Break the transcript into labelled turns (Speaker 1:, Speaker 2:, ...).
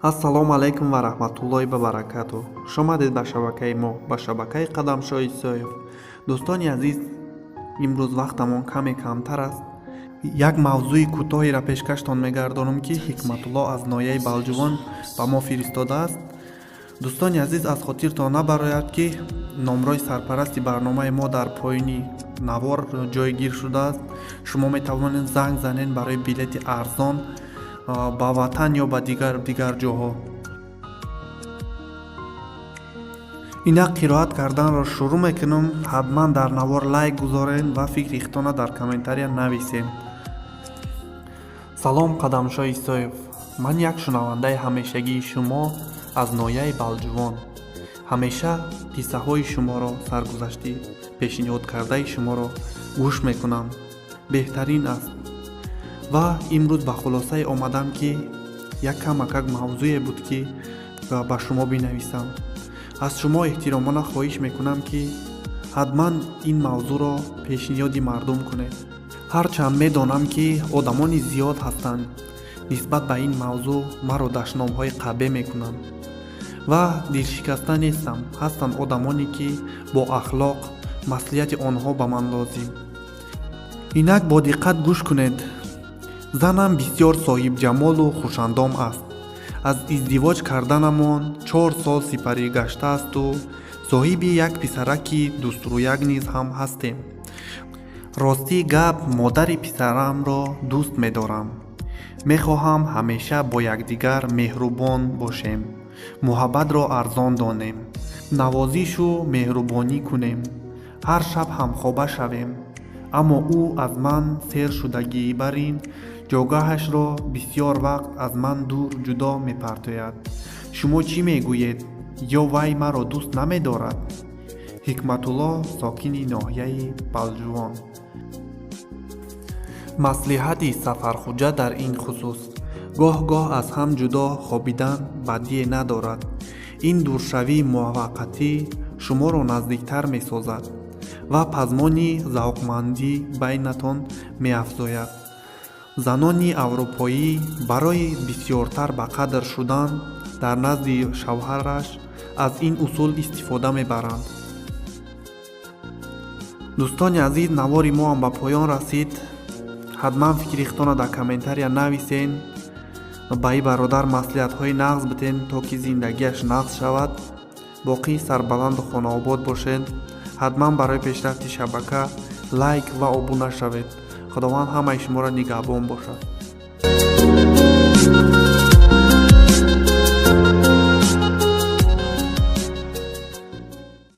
Speaker 1: ассалому алайкум ва раҳматуллоҳи ва баракатуҳ. шомадед ба шабакаи мо, ба шабакаи қадамшоҳи Исоев. дӯстони азиз, имрӯз вақтамон каме камтар аст. як мавзӯи кӯтоҳиро пешкаштон мегардонам ки ҳикматулло аз ноҳияи балҷувон ба мо фиристодааст. дӯстони азиз, аз хотиртон набарояд ки номрои сарпарасти барномаи мо дар поини навор ҷойгир шудааст. шумо метавонед занг занед барои билети арзон ба ватан ё ба дигар ҷоҳо. инак қироат карданро шурӯъ мекунам. ҳатман дар навор лайк гузорен ва фикри хитона дар комментария нависен. салом қадамшоҳи Исоев. ман як шунавандаи ҳамешагии шумо аз ноҳияи балҷувон. ҳамеша қиссаҳои шуморо, саргузашти пешниҳодкардаи шуморо гӯш мекунам. беҳтарин аст. ва имрӯз ба хулосае омадам ки як камакак мавзӯе буд ки ба шумо бинависам. аз шумо эҳтиромона хоҳиш мекунам ки ҳатман ин мавзӯъро пешниҳоди мардум кунед. ҳарчанд медонам ки одамони зиёд ҳастанд нисбат ба ин мавзӯъ маро дашномҳои қабе мекунанд ва дилшикаста нестам. ҳастанд одамоне ки бо ахлоқ, маслиҳати онҳо ба ман лозим. инак бо диққат гӯш кунед. занам бисёр соҳибҷамолу хушандом аст. аз издивоҷ карданамон 4 сол сипарӣ гаштаасту соҳиби як писараки дӯстрӯяк низ ҳам ҳастем. ростии гап, модари писарамро дӯст медорам. мехоҳам ҳамеша бо якдигар меҳрубон бошем, муҳаббатро арзон донем, навозишу меҳрубонӣ кунем, ҳар шаб ҳамхоба шавем. аммо ӯ аз ман сер шудагӣ бар ин ҷойгоҳашро бисёр вақт аз ман дур ҷудо мепартояд. шумо чӣ мегӯед? ё вай маро дӯст намедорад? ҳикматулло, сокини ноҳияи балҷувон. маслиҳати сафархуҷа дар ин хусус: гоҳ-гоҳ аз ҳам ҷудо хобидан бадие надорад. ин дуршавии муваффақатӣ шуморо наздиктар месозад ва пазмони завқмандӣ байнатон меафзояд. занони аврупоӣ барои бисёртар ба қадр шудан дар назди шавҳараш аз ин усул истифода мебаранд. дӯстони азиз, навори мо ҳам ба поён расид. ҳатман фикри хитона дар комментария нависен. ба ин бародар маслиҳатҳои нағз битен, то ки зиндагиаш нағз шавад. боқӣ сарбаланду хонаобод бошед. ҳатман барои пешрафти шабака лайк ва обуна шавед. худованд ҳамаи шуморо нигаҳбон бошад.